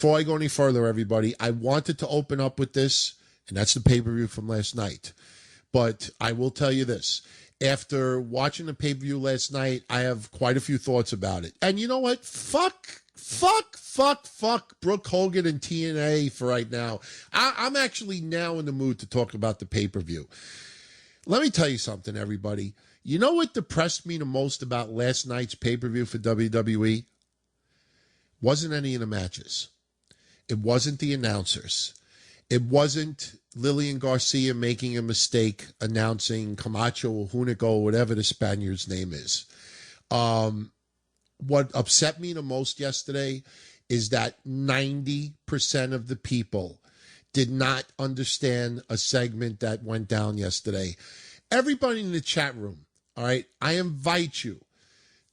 before I go any further, everybody, I wanted to open up with this, and that's the pay-per-view from last night. But I will tell you this. After watching the pay-per-view last night, I have quite a few thoughts about it. And you know what? Fuck Brooke Hogan and TNA for right now. I'm actually now in the mood to talk about the pay-per-view. Let me tell you something, everybody. You know what depressed me the most about last night's pay-per-view for WWE? Wasn't any of the matches. It wasn't the announcers. It wasn't Lillian Garcia making a mistake announcing Camacho or Hunico or whatever the Spaniard's name is. What upset me the most yesterday is that 90% of the people did not understand a segment that went down yesterday. Everybody in the chat room, all right, I invite you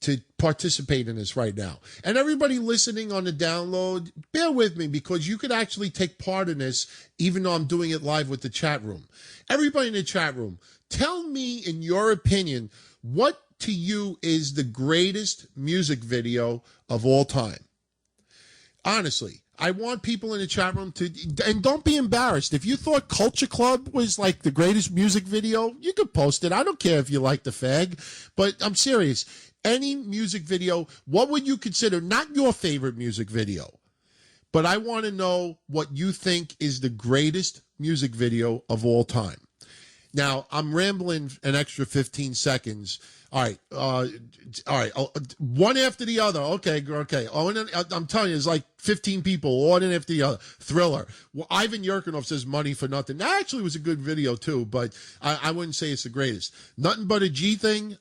to participate in this right now. And everybody listening on the download, bear with me because you could actually take part in this even though I'm doing it live with the chat room. Everybody in the chat room, tell me in your opinion, what to you is the greatest music video of all time? Honestly, I want people in the chat room to, and don't be embarrassed. If you thought Culture Club was like the greatest music video, you could post it. I don't care if you like the fag, but I'm serious. Any music video, what would you consider, not your favorite music video, but I want to know what you think is the greatest music video of all time. Now, I'm rambling an extra 15 seconds. All right. One after the other. Okay. Oh, and I'm telling you, it's like 15 people, one after the other. Thriller. Well, Ivan Yurkinov says Money for Nothing. That actually was a good video, too, but I wouldn't say it's the greatest. Nothing But a G Thing,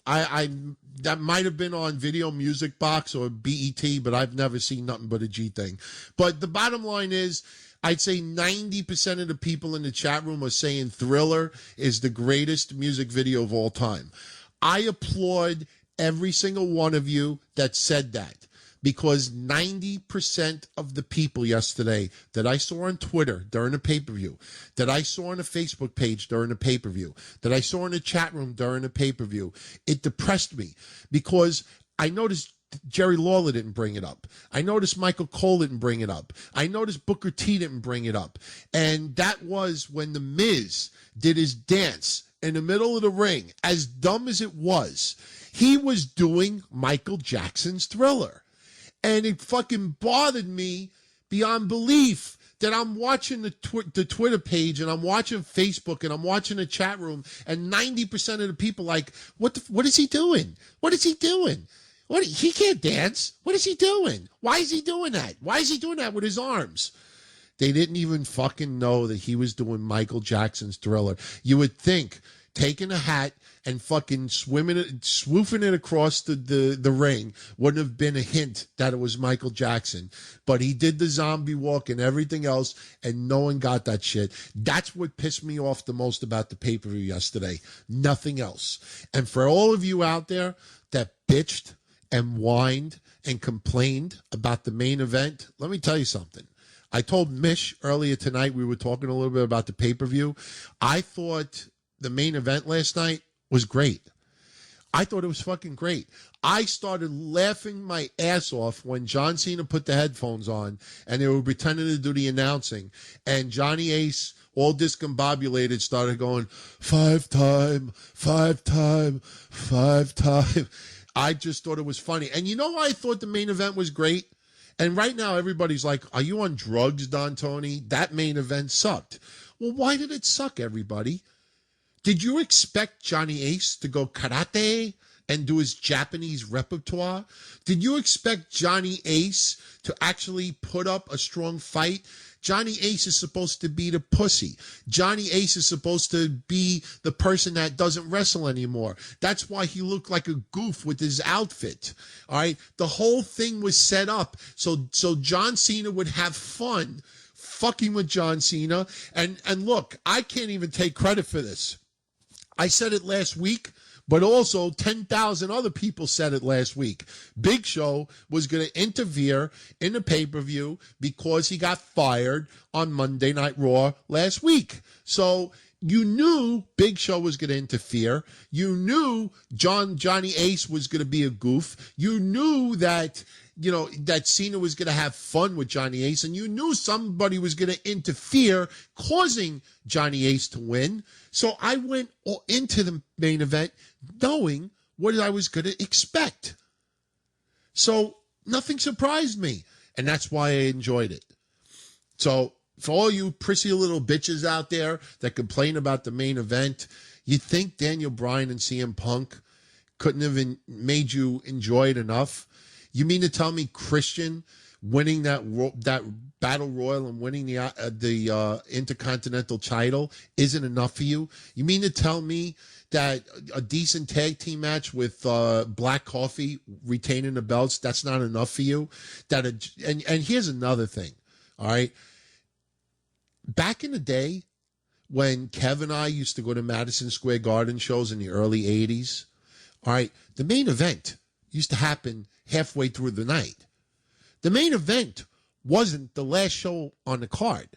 that might have been on Video Music Box or BET, but I've never seen Nothing But a G Thing. But the bottom line is, I'd say 90% of the people in the chat room are saying Thriller is the greatest music video of all time. I applaud every single one of you that said that because 90% of the people yesterday that I saw on Twitter during the pay-per-view, that I saw on the Facebook page during the pay-per-view, that I saw in the chat room during the pay-per-view, it depressed me because I noticed Jerry Lawler didn't bring it up. I noticed Michael Cole didn't bring it up. I noticed Booker T didn't bring it up. And that was when The Miz did his dance in the middle of the ring. As dumb as it was, he was doing Michael Jackson's Thriller. And it fucking bothered me beyond belief that I'm watching the Twitter page and I'm watching Facebook and I'm watching the chat room and 90% of the people like, what is he doing? What is he doing? He can't dance. What is he doing? Why is he doing that? Why is he doing that with his arms? They didn't even fucking know that he was doing Michael Jackson's Thriller. You would think taking a hat and fucking swooping it across the ring wouldn't have been a hint that it was Michael Jackson. But he did the zombie walk and everything else, and no one got that shit. That's what pissed me off the most about the pay-per-view yesterday. Nothing else. And for all of you out there that bitched and whined and complained about the main event, let me tell you something. I told Mish earlier tonight, we were talking a little bit about the pay-per-view. I thought the main event last night was great. I thought it was fucking great. I started laughing my ass off when John Cena put the headphones on and they were pretending to do the announcing. And Johnny Ace, all discombobulated, started going, five time. I just thought it was funny. And you know why I thought the main event was great? And right now everybody's like, are you on drugs, Don Tony? That main event sucked. Well, why did it suck, everybody? Did you expect Johnny Ace to go karate and do his Japanese repertoire? Did you expect Johnny Ace to actually put up a strong fight? Johnny Ace is supposed to be the pussy. Johnny Ace is supposed to be the person that doesn't wrestle anymore. That's why he looked like a goof with his outfit. All right. The whole thing was set up so John Cena would have fun fucking with John Cena. And look, I can't even take credit for this. I said it last week, but also 10,000 other people said it last week. Big Show was going to interfere in the pay-per-view because he got fired on Monday Night Raw last week. So You knew Big Show was going to interfere. You knew Johnny Ace was going to be a goof. You knew that, that Cena was going to have fun with Johnny Ace, and you knew somebody was going to interfere, causing Johnny Ace to win. So I went into the main event knowing what I was going to expect. So nothing surprised me, and that's why I enjoyed it. So for all you prissy little bitches out there that complain about the main event, you think Daniel Bryan and CM Punk couldn't have made you enjoy it enough? You mean to tell me Christian winning that Battle Royal and winning the Intercontinental title isn't enough for you? You mean to tell me that a decent tag team match with Black Coffee retaining the belts, that's not enough for you? And here's another thing, all right? Back in the day, when Kev and I used to go to Madison Square Garden shows in the early 80s, all right, the main event used to happen halfway through the night. The main event wasn't the last show on the card.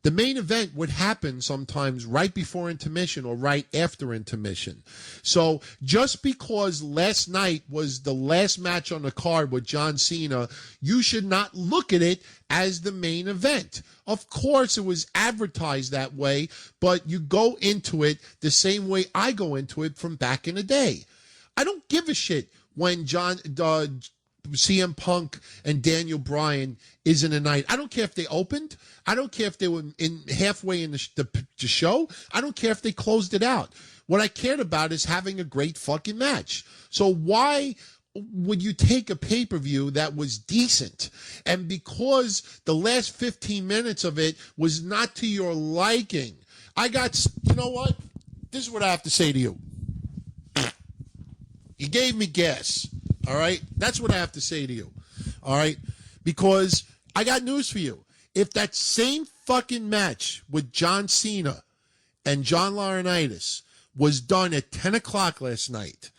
The main event would happen sometimes right before intermission or right after intermission. So just because last night was the last match on the card with John Cena, you should not look at it as the main event. Of course, it was advertised that way, but you go into it the same way I go into it from back in the day. I don't give a shit when CM Punk and Daniel Bryan is in a night. I don't care if they opened. I don't care if they were halfway in the show. I don't care if they closed it out. What I cared about is having a great fucking match. So why would you take a pay-per-view that was decent, and because the last 15 minutes of it was not to your liking, you know what? This is what I have to say to you. You gave me gas. All right? That's what I have to say to you. All right? Because I got news for you. If that same fucking match with John Cena and John Laurinaitis was done at 10 o'clock last night,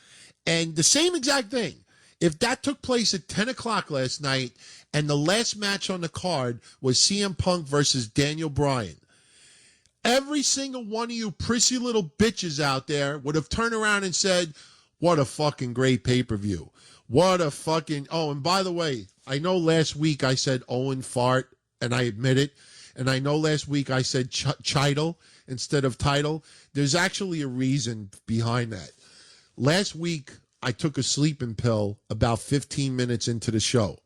and the same exact thing, if that took place at 10 o'clock last night and the last match on the card was CM Punk versus Daniel Bryan, every single one of you prissy little bitches out there would have turned around and said, what a fucking great pay-per-view. What a fucking... Oh, and by the way, I know last week I said Owen Fart, and I admit it. And I know last week I said Chidle instead of title. There's actually a reason behind that. Last week, I took a sleeping pill about 15 minutes into the show.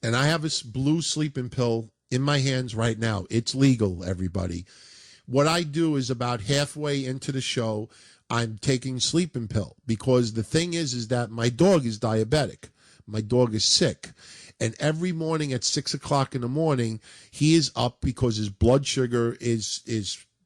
And I have a blue sleeping pill in my hands right now. It's legal, everybody. What I do is about halfway into the show, I'm taking sleeping pill, because the thing is that my dog is diabetic. My dog is sick. And every morning at 6 o'clock in the morning, he is up because his blood sugar is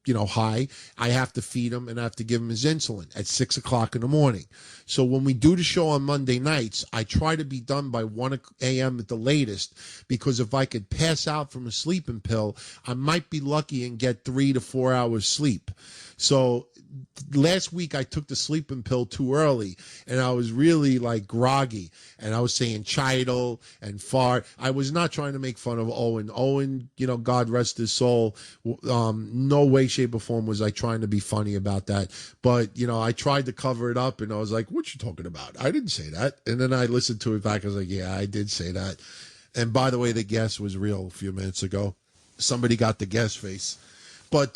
high. I have to feed him and I have to give him his insulin at 6 o'clock in the morning. So when we do the show on Monday nights, I try to be done by 1 a.m. at the latest, because if I could pass out from a sleeping pill, I might be lucky and get 3 to 4 hours sleep. So last week I took the sleeping pill too early, and I was really like groggy, and I was saying Chidle and fart. I was not trying to make fun of Owen. Owen, God rest his soul. No way, shape, or form was I trying to be funny about that. But, I tried to cover it up, and I was like, what you talking about? I didn't say that. And then I listened to it back. I was like, yeah, I did say that. And by the way, the guess was real a few minutes ago. Somebody got the guess face. But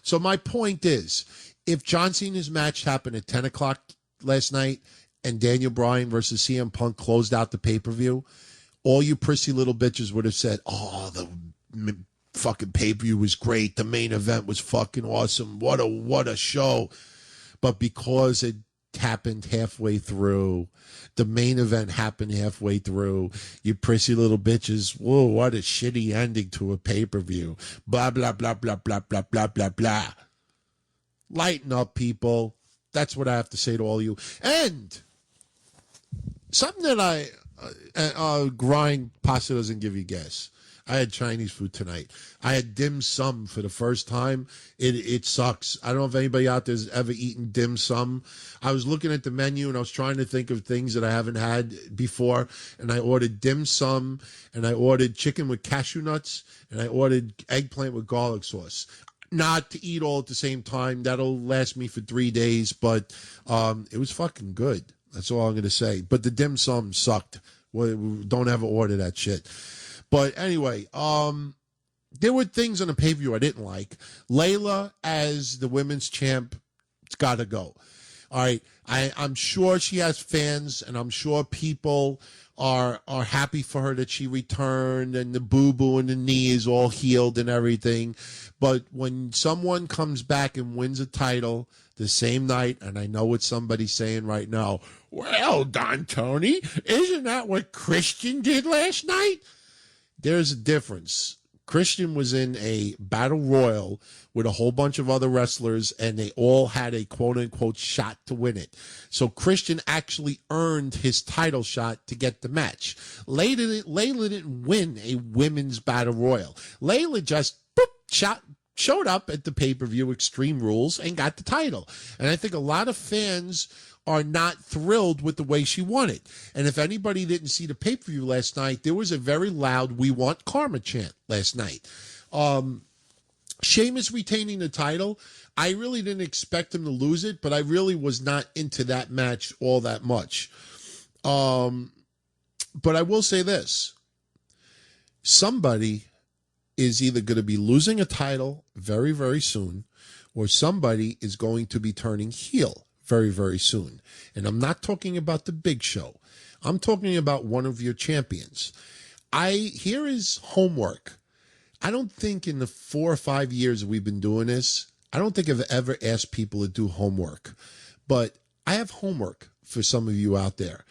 so my point is, if John Cena's match happened at 10 o'clock last night and Daniel Bryan versus CM Punk closed out the pay-per-view, all you prissy little bitches would have said, oh, the fucking pay-per-view was great. The main event was fucking awesome. What a show. But because it happened halfway through, the main event happened halfway through, you prissy little bitches, whoa, what a shitty ending to a pay-per-view. Blah, blah, blah, blah, blah, blah, blah, blah, blah. Lighten up, people. That's what I have to say to all of you. And something that I grind pasta doesn't give you gas. I had Chinese food tonight. I had dim sum for the first time. It sucks. I don't know if anybody out there has ever eaten dim sum. I was looking at the menu and I was trying to think of things that I haven't had before. And I ordered dim sum, and I ordered chicken with cashew nuts, and I ordered eggplant with garlic sauce. not to eat all at the same time. That'll last me for 3 days, but it was fucking good. That's all I'm going to say. But the dim sum sucked. Well, don't ever order that shit. But anyway, there were things on the pay-per-view I didn't like. Layla as the women's champ, it's got to go. All right, I'm sure she has fans, and I'm sure people are happy for her that she returned, and the boo-boo and the knee is all healed and everything. But when someone comes back and wins a title the same night, and I know what somebody's saying right now, well, Don Tony, isn't that what Christian did last night? There's a difference. Christian was in a battle royal with a whole bunch of other wrestlers, and they all had a quote-unquote shot to win it. So Christian actually earned his title shot to get the match. Layla didn't win a women's battle royal. Layla just showed up at the pay-per-view Extreme Rules and got the title. And I think a lot of fans are not thrilled with the way she won it. And if anybody didn't see the pay-per-view last night, there was a very loud "We Want Karma" chant last night. Sheamus retaining the title, I really didn't expect him to lose it, but I really was not into that match all that much. But I will say this. Somebody is either going to be losing a title very, very soon, or somebody is going to be turning heel very, very soon. And I'm not talking about the Big Show. I'm talking about one of your champions. Here is homework. I don't think in the 4 or 5 years that we've been doing this, I don't think I've ever asked people to do homework. But I have homework for some of you out there.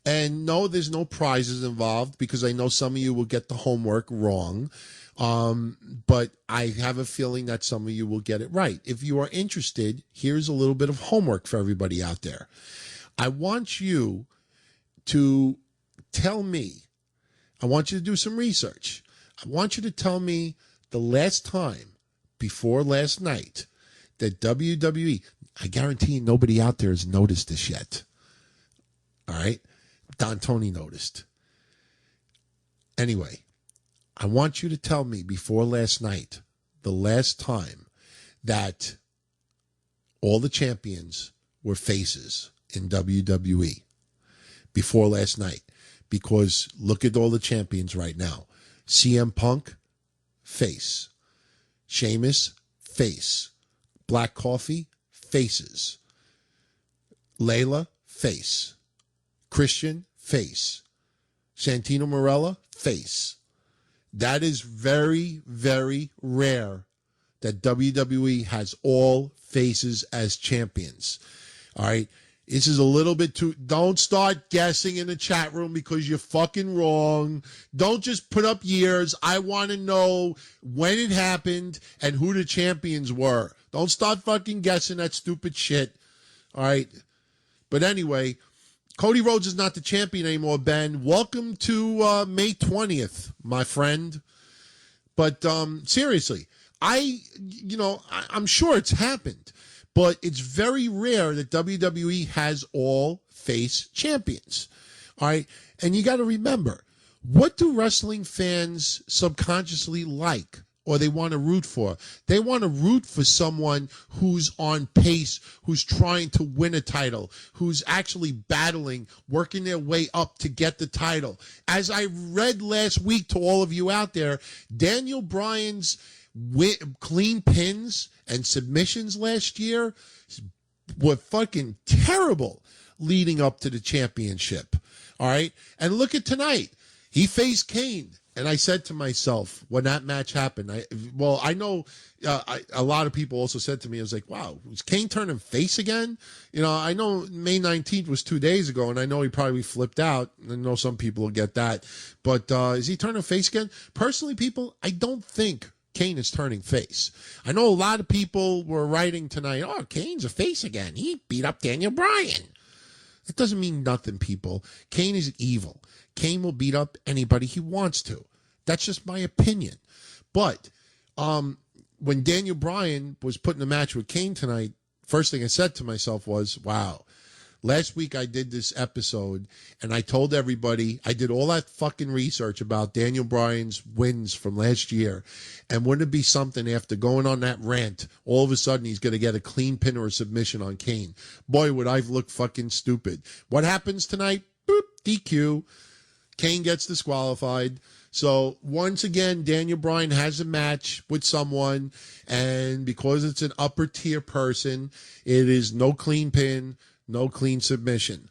And no, there's no prizes involved because I know some of you will get the homework wrong. But I have a feeling that some of you will get it right. If you are interested, here's a little bit of homework for everybody out there. I want you to tell me, I want you to do some research. I want you to tell me the last time before last night that WWE, I guarantee you nobody out there has noticed this yet. All right? Don Tony noticed. Anyway, I want you to tell me before last night, the last time that all the champions were faces in WWE. Before last night. Because look at all the champions right now. CM Punk, face. Sheamus, face. Black Coffee, faces. Layla, face. Christian, face. Santino Marella, face. That is very, very rare that WWE has all faces as champions. All right? This is a little bit too... Don't start guessing in the chat room because you're fucking wrong. Don't just put up years. I want to know when it happened and who the champions were. Don't start fucking guessing that stupid shit. All right? But anyway, Cody Rhodes is not the champion anymore, Ben. Welcome to May 20th, my friend. But seriously, I'm sure it's happened. But it's very rare that WWE has all face champions. All right? And you got to remember, what do wrestling fans subconsciously like or they want to root for? They want to root for someone who's on pace, who's trying to win a title, who's actually battling, working their way up to get the title. As I read last week to all of you out there, Daniel Bryan's clean pins and submissions last year were fucking terrible leading up to the championship. All right? And look at tonight. He faced Kane. And I said to myself, when that match happened, I know a lot of people also said to me, I was like, wow, was Kane turning face again? I know May 19th was 2 days ago, and I know he probably flipped out. I know some people will get that. But is he turning face again? Personally, people, I don't think Kane is turning face. I know a lot of people were writing tonight, oh, Kane's a face again. He beat up Daniel Bryan. That doesn't mean nothing, people. Kane is evil. Kane will beat up anybody he wants to. That's just my opinion. But when Daniel Bryan was put in a match with Kane tonight, first thing I said to myself was, wow, Last week I did this episode and I told everybody, I did all that fucking research about Daniel Bryan's wins from last year. And wouldn't it be something after going on that rant, all of a sudden he's going to get a clean pin or a submission on Kane. Boy, would I look fucking stupid. What happens tonight? Boop, DQ. Kane gets disqualified. So once again, Daniel Bryan has a match with someone, and because it's an upper tier person, it is no clean pin, no clean submission.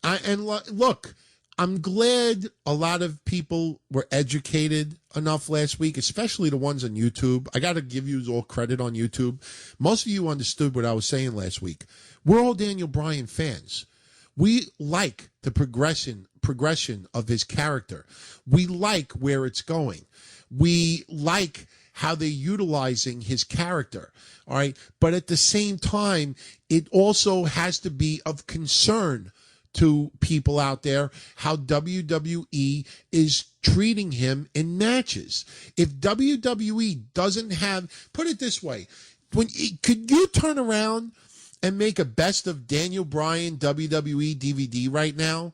Look, I'm glad a lot of people were educated enough last week, especially the ones on YouTube. I got to give you all credit on YouTube. Most of you understood what I was saying last week. We're all Daniel Bryan fans. We like the progression of his character. We like where it's going. We like how they're utilizing his character. All right. But at the same time, it also has to be of concern to people out there how WWE is treating him in matches. If WWE doesn't have, put it this way, could you turn around and make a best of Daniel Bryan WWE DVD right now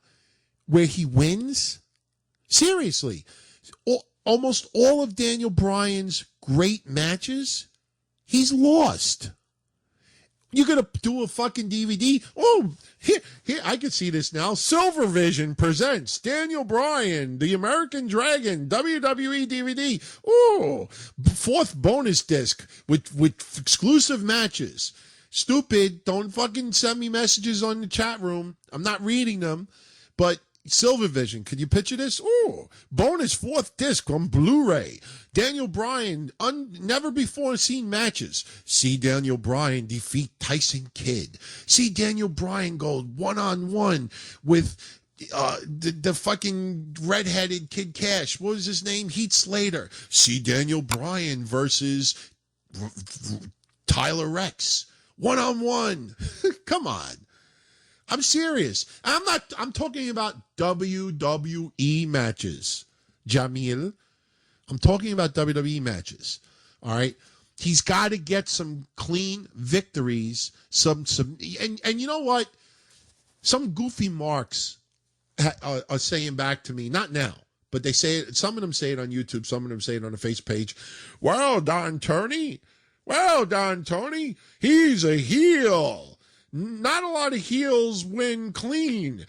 where he wins? Seriously. Almost all of Daniel Bryan's great matches, he's lost. You're going to do a fucking DVD? Oh, here, I can see this now. Silver Vision presents Daniel Bryan, the American Dragon, WWE DVD. Oh, 4th bonus disc with exclusive matches. Stupid. Don't fucking send me messages on the chat room. I'm not reading them. But Silver Vision, could you picture this? Oh, bonus 4th disc on Blu-ray. Daniel Bryan, never before seen matches. See Daniel Bryan defeat Tyson Kidd. See Daniel Bryan go one-on-one with the fucking redheaded Kid Cash. What was his name? Heath Slater. See Daniel Bryan versus Tyler Rex. One-on-one. Come on. I'm serious. I'm talking about WWE matches, Jamil. I'm talking about WWE matches. All right. He's got to get some clean victories. And you know what? Some goofy marks are saying back to me, not now, but they say it. Some of them say it on YouTube. Some of them say it on the face page. Well, Don Tony, he's a heel. Not a lot of heels win clean.